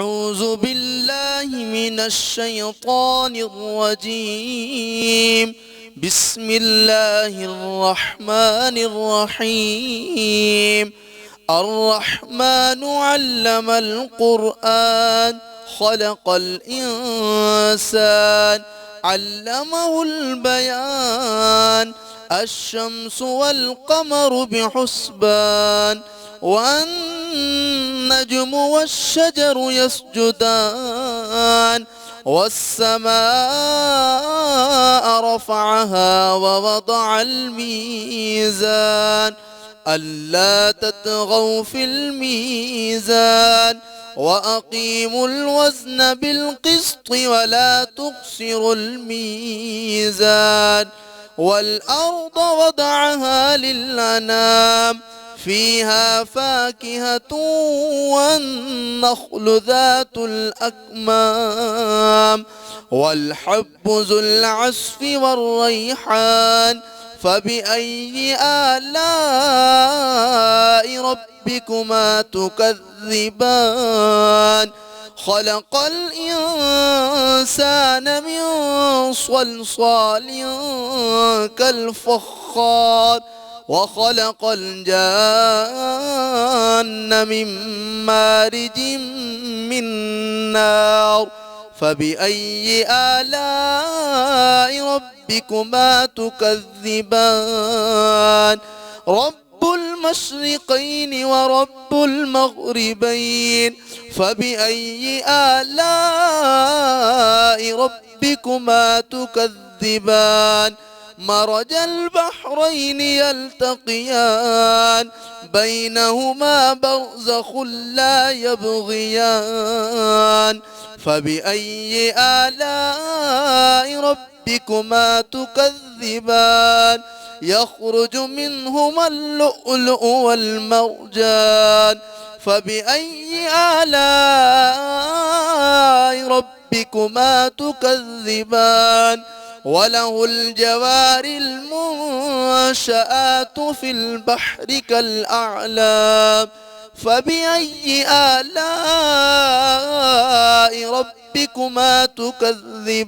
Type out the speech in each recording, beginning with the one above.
أعوذ بالله من الشيطان الرجيم. بسم الله الرحمن الرحيم. الرحمن علم القرآن خلق الإنسان علمه البيان. الشمس والقمر بحسبان والنجم والشجر يسجدان والسماء رفعها ووضع الميزان ألا تطغوا في الميزان وأقيموا الوزن بالقسط ولا تخسروا الميزان. والأرض وضعها للأنام فيها فاكهة والنخل ذات الأكمام والحب ذو العصف والريحان. فبأي آلاء ربكما تكذبان؟ خلق الإنسان من صلصال كالفخار وخلق الجان من مارج من نار. فبأي آلاء ربكما تكذبان؟ رب المشرقين ورب المغربين. فبأي آلاء ربكما تكذبان؟ مرج البحرين يلتقيان بينهما برزخ لا يبغيان. فبأي آلاء ربكما تكذبان؟ يخرج منهما اللؤلؤ والمرجان. فبأي آلاء ربكما تكذبان؟ وله الجوار المنشآت في البحر كالأعلام. فبأي آلاء ربكما تكذبان؟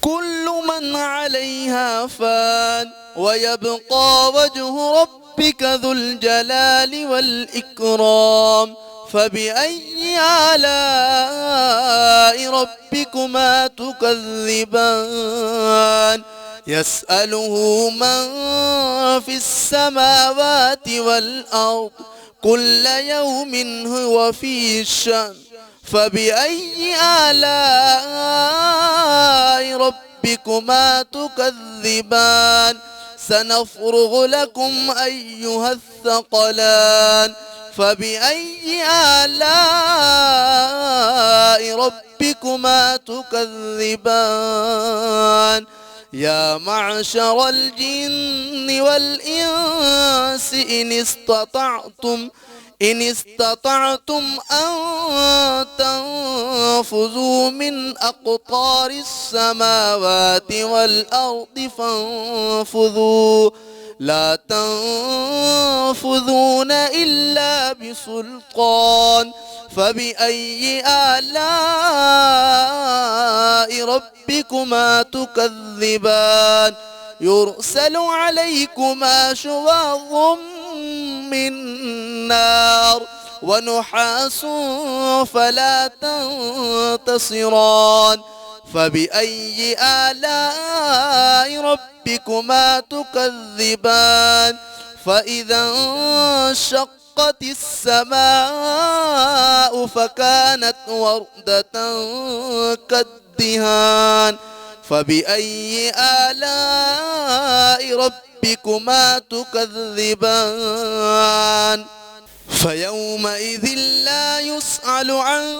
كل من عليها فان ويبقى وجه ربك ذو الجلال والإكرام. فبأي آلاء ربكما تكذبان؟ يسأله من في السماوات والأرض كل يوم هو في شأن. فبأي آلاء ربكما تكذبان؟ سنفرغ لكم أيها الثقلان. فبأي آلاء ربكما تكذبان؟ يا معشر الجن والإنس إن استطعتم أن تنفذوا من أقطار السماوات والأرض فانفذوا لا تنفذون إلا بسلطان. فبأي آلاء ربكما تكذبان؟ يرسل عليكما شواظ من نار ونحاس فلا تنتصران. فبأي آلاء ربكما تكذبان؟ فإذا انشقت السماء فكانت وردة كالدهان. فبأي آلاء ربكما تكذبان؟ فيومئذ لا يسأل عن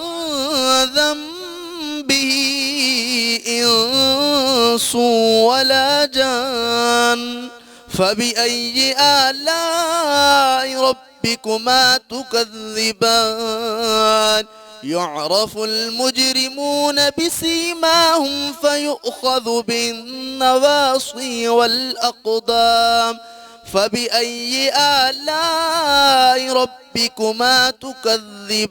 ذنبه إنس ولا جان. فبأي آلاء ربكما تكذبان؟ يعرف المجرمون بسيماهم فيؤخذ بالنواصي والأقدام. فبأي آلاء ربكما تكذبان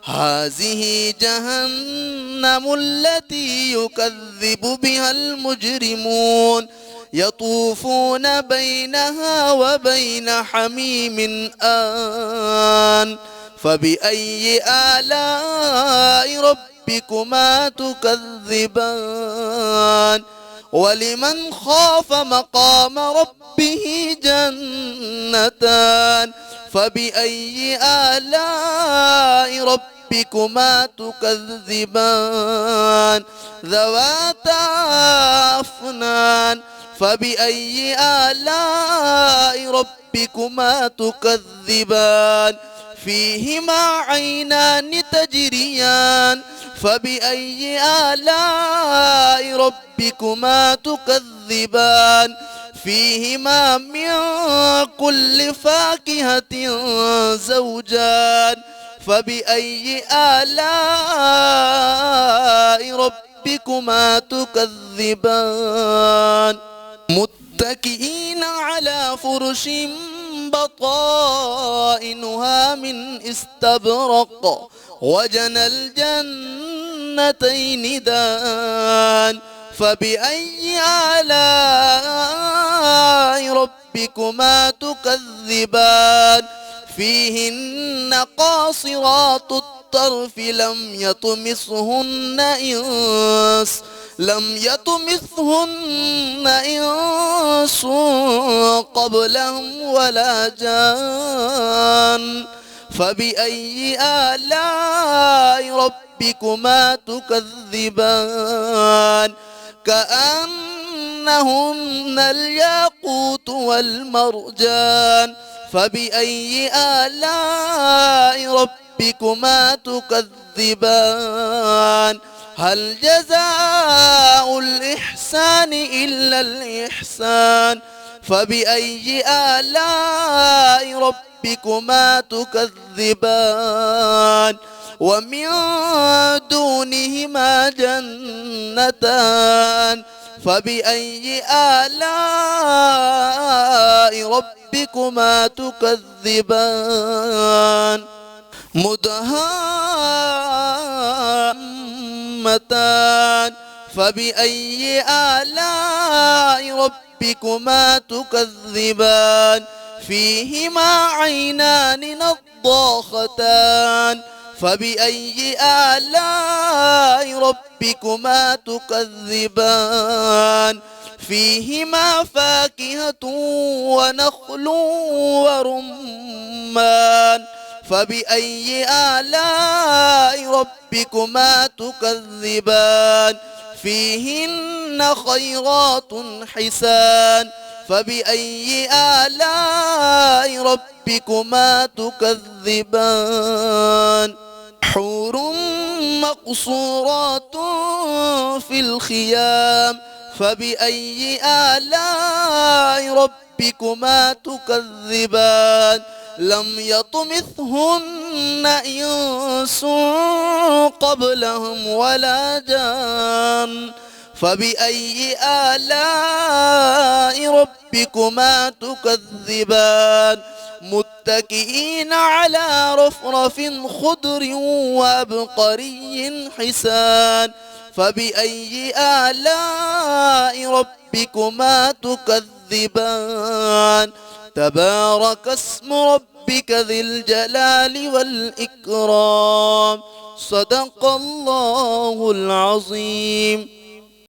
هذه جهنم التي يكذب بها المجرمون يطوفون بينها وبين حميم آن فبأي آلاء ربكما تكذبان ولمن خاف مقام ربه جنتان فبأي آلاء ربكما تكذبان ذواتا أفنان فبأي آلاء ربكما تكذبان فيهما عينان تجريان فبأي آلاء ربكما تكذبان فيهما من كل فاكهة زوجان فبأي آلاء ربكما تكذبان متكئين على فرش بطائنها من استبرق وجنى الجنتين دان فبأي آلاء ربكما تكذبان فيهن قاصرات الطرف لم يطمثهن إنس قبلهم ولا جان فبأي آلاء ربكما تكذبان كأنهن الياقوت والمرجان فبأي آلاء ربكما تكذبان هل جزاء الإحسان إلا الإحسان فبأي آلاء ربكما تكذبان ومن دونهما جنتان فبأي آلاء ربكما تكذبان مدهامتان فبأي آلاء ربكما تكذبان فيهما عينان نضاختان فبأي آلاء ربكما تكذبان فيهما فاكهة ونخل ورمان فبأي آلاء ربكما تكذبان فيهن خيرات حسان فبأي آلاء ربكما تكذبان حور مقصورات في الخيام فبأي آلاء ربكما تكذبان لم يطمثهن إنس قبلهم ولا جان فبأي آلاء ربكما تكذبان متكئين على رفرف خضر وعبقري حسان فبأي آلاء ربكما تكذبان تبارك اسم ربك ذي الجلال والإكرام صدق الله العظيم.